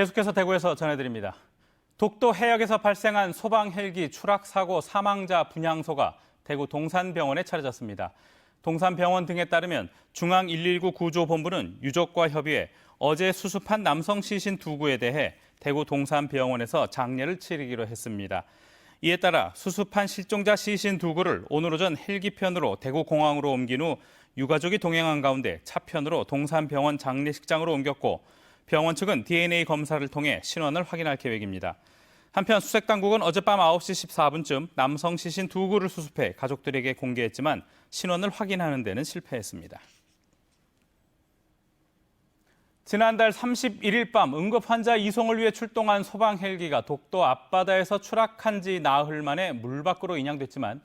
계속해서 대구에서 전해드립니다. 독도 해역에서 발생한 소방 헬기 추락 사고 사망자 분향소가 대구 동산병원에 차려졌습니다. 동산병원 등에 따르면 중앙 119 구조본부는 유족과 협의해 어제 수습한 남성 시신 2구에 대해 대구 동산병원에서 장례를 치르기로 했습니다. 이에 따라 수습한 실종자 시신 2구를 오늘 오전 헬기편으로 대구공항으로 옮긴 후 유가족이 동행한 가운데 차편으로 동산병원 장례식장으로 옮겼고 병원 측은 DNA 검사를 통해 신원을 확인할 계획입니다. 한편 수색당국은 어젯밤 9시 14분쯤 남성 시신 2구를 수습해 가족들에게 공개했지만 신원을 확인하는 데는 실패했습니다. 지난달 31일 밤 응급 환자 이송을 위해 출동한 소방 헬기가 독도 앞바다에서 추락한 지 나흘 만에 물 밖으로 인양됐지만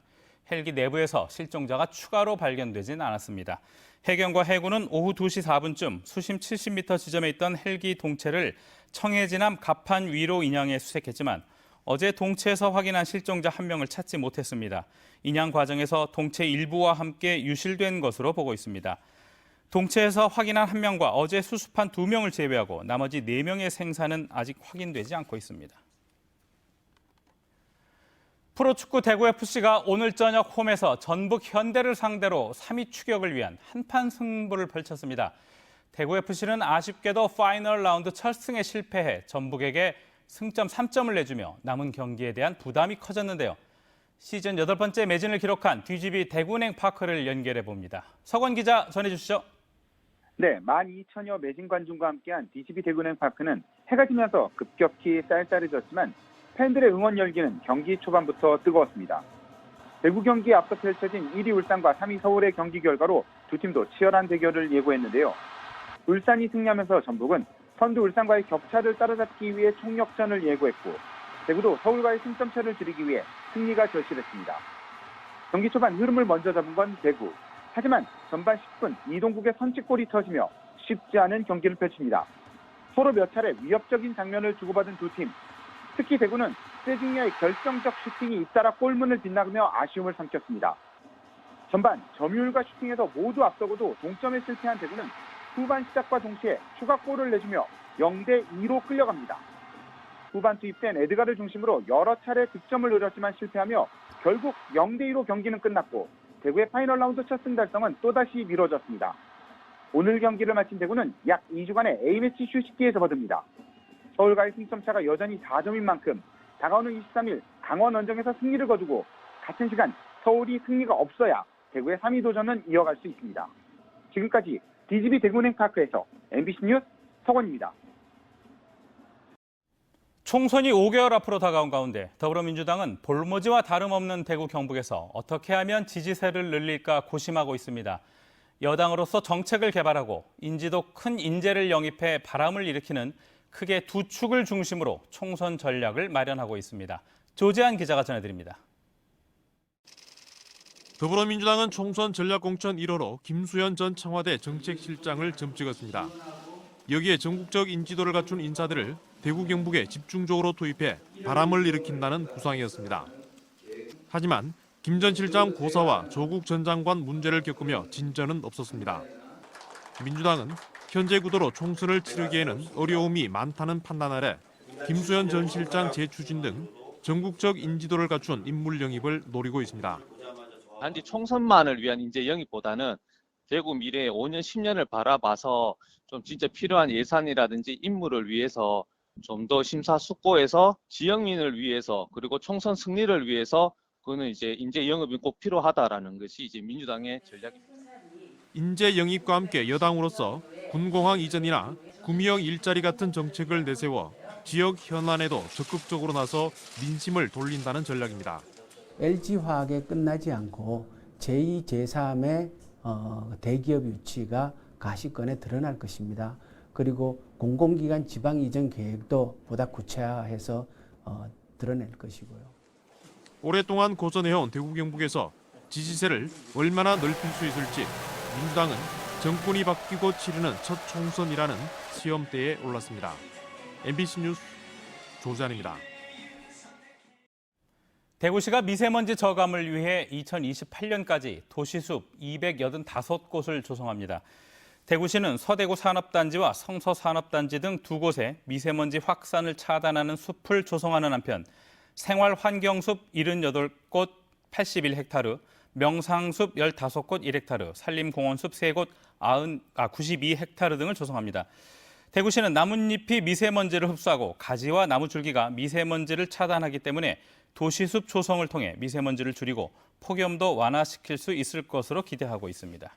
헬기 내부에서 실종자가 추가로 발견되진 않았습니다. 해경과 해군은 오후 2시 4분쯤 수심 70m 지점에 있던 헬기 동체를 청해진암 갑판 위로 인양해 수색했지만 어제 동체에서 확인한 실종자 1명을 찾지 못했습니다. 인양 과정에서 동체 일부와 함께 유실된 것으로 보고 있습니다. 동체에서 확인한 1명과 어제 수습한 2명을 제외하고 나머지 4명의 생사는 아직 확인되지 않고 있습니다. 프로축구 대구FC가 오늘 저녁 홈에서 전북 현대를 상대로 3위 추격을 위한 한판 승부를 펼쳤습니다. 대구FC는 아쉽게도 파이널 라운드 첫 승에 실패해 전북에게 승점 3점을 내주며 남은 경기에 대한 부담이 커졌는데요. 시즌 8번째 매진을 기록한 DGB 대구은행 파크를 연결해 봅니다. 서건 기자 전해주시죠. 네, 12,000여 매진 관중과 함께한 DGB 대구은행 파크는 해가 지면서 급격히 쌀쌀해졌지만 팬들의 응원 열기는 경기 초반부터 뜨거웠습니다. 대구 경기에 앞서 펼쳐진 1위 울산과 3위 서울의 경기 결과로 두 팀도 치열한 대결을 예고했는데요. 울산이 승리하면서 전북은 선두 울산과의 격차를 따라잡기 위해 총력전을 예고했고 대구도 서울과의 승점차를 줄이기 위해 승리가 절실했습니다. 경기 초반 흐름을 먼저 잡은 건 대구. 하지만 전반 10분 이동국의 선취골이 터지며 쉽지 않은 경기를 펼칩니다. 서로 몇 차례 위협적인 장면을 주고받은 두 팀. 특히 대구는 세징야의 결정적 슈팅이 잇따라 골문을 빗나가며 아쉬움을 삼켰습니다. 전반 점유율과 슈팅에서 모두 앞서고도 동점에 실패한 대구는 후반 시작과 동시에 추가골을 내주며 0대2로 끌려갑니다. 후반 투입된 에드가를 중심으로 여러 차례 득점을 노렸지만 실패하며 결국 0대2로 경기는 끝났고 대구의 파이널 라운드 첫 승 달성은 또다시 미뤄졌습니다. 오늘 경기를 마친 대구는 약 2주간의 A매치 휴식기에 접어듭니다. 서울과의 승점차가 여전히 4점인 만큼 다가오는 23일 강원 원정에서 승리를 거두고 같은 시간 서울이 승리가 없어야 대구의 3위 도전은 이어갈 수 있습니다. 지금까지 DGB 대구은행 파크에서 MBC 뉴스 서건입니다. 총선이 5개월 앞으로 다가온 가운데 더불어민주당은 볼모지와 다름없는 대구 경북에서 어떻게 하면 지지세를 늘릴까 고심하고 있습니다. 여당으로서 정책을 개발하고 인지도 큰 인재를 영입해 바람을 일으키는 크게 두 축을 중심으로 총선 전략을 마련하고 있습니다. 조재한 기자가 전해드립니다. 더불어민주당은 총선 전략공천 1호로 김수현 전 청와대 정책실장을 점찍었습니다. 여기에 전국적 인지도를 갖춘 인사들을 대구 경북에 집중적으로 투입해 바람을 일으킨다는 구상이었습니다. 하지만 김 전 실장 고사와 조국 전 장관 문제를 겪으며 진전은 없었습니다. 민주당은 현재 구도로 총선을 치르기에는 어려움이 많다는 판단 아래 김수현 전 실장 재추진 등 전국적 인지도를 갖춘 인물 영입을 노리고 있습니다. 단지 총선만을 위한 인재 영입보다는 대구 미래의 5년, 10년을 바라봐서 좀 진짜 필요한 예산이라든지 임무를 위해서 좀 더 심사숙고해서 지역민을 위해서 그리고 총선 승리를 위해서 그거는 이제 인재 영입이 꼭 필요하다라는 것이 이제 민주당의 전략입니다. 인재 영입과 함께 여당으로서 군공항 이전이나 구미형 일자리 같은 정책을 내세워 지역 현안에도 적극적으로 나서 민심을 돌린다는 전략입니다. LG화학에 끝나지 않고 제2, 제3의 대기업 유치가 가시권에 드러날 것입니다. 그리고 공공기관 지방 이전 계획도 보다 구체화해서 드러낼 것이고요. 오랫동안 고전해온 대구 경북에서 지지세를 얼마나 넓힐 수 있을지 민주당은 정권이 바뀌고 치르는 첫 총선이라는 시험대에 올랐습니다. MBC 뉴스 조재한입니다. 대구시가 미세먼지 저감을 위해 2028년까지 도시숲 285곳을 조성합니다. 대구시는 서대구 산업단지와 성서 산업단지 등 두 곳에 미세먼지 확산을 차단하는 숲을 조성하는 한편 생활환경숲 78곳 81헥타르, 명상숲 15곳 1헥타르, 산림공원숲 3곳 92헥타르 등을 조성합니다. 대구시는 나뭇잎이 미세먼지를 흡수하고 가지와 나무줄기가 미세먼지를 차단하기 때문에 도시숲 조성을 통해 미세먼지를 줄이고 폭염도 완화시킬 수 있을 것으로 기대하고 있습니다.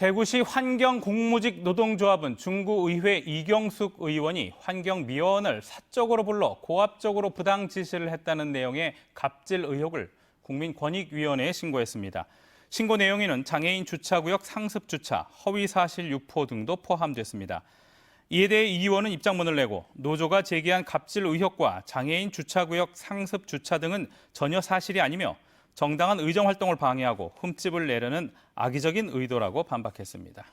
대구시 환경공무직 노동조합은 중구의회 이경숙 의원이 환경미화원을 사적으로 불러 고압적으로 부당 지시를 했다는 내용의 갑질 의혹을 국민권익위원회에 신고했습니다. 신고 내용에는 장애인 주차구역 상습주차, 허위사실 유포 등도 포함됐습니다. 이에 대해 이 의원은 입장문을 내고 노조가 제기한 갑질 의혹과 장애인 주차구역 상습주차 등은 전혀 사실이 아니며 정당한 의정활동을 방해하고 흠집을 내려는 악의적인 의도라고 반박했습니다.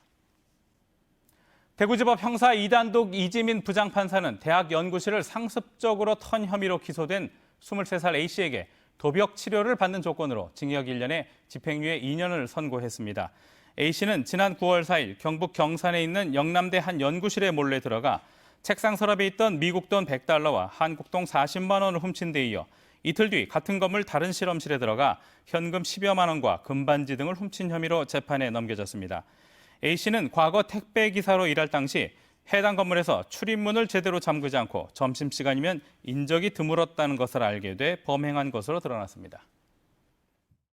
대구지법 형사 2단독 이지민 부장판사는 대학 연구실을 상습적으로 턴 혐의로 기소된 23살 A씨에게 도벽 치료를 받는 조건으로 징역 1년에 집행유예 2년을 선고했습니다. A씨는 지난 9월 4일 경북 경산에 있는 영남대 한 연구실에 몰래 들어가 책상 서랍에 있던 미국 돈 100달러와 한국 돈 40만 원을 훔친 데 이어 이틀 뒤 같은 건물 다른 실험실에 들어가 현금 10여만 원과 금반지 등을 훔친 혐의로 재판에 넘겨졌습니다. A씨는 과거 택배기사로 일할 당시 해당 건물에서 출입문을 제대로 잠그지 않고 점심시간이면 인적이 드물었다는 것을 알게 돼 범행한 것으로 드러났습니다.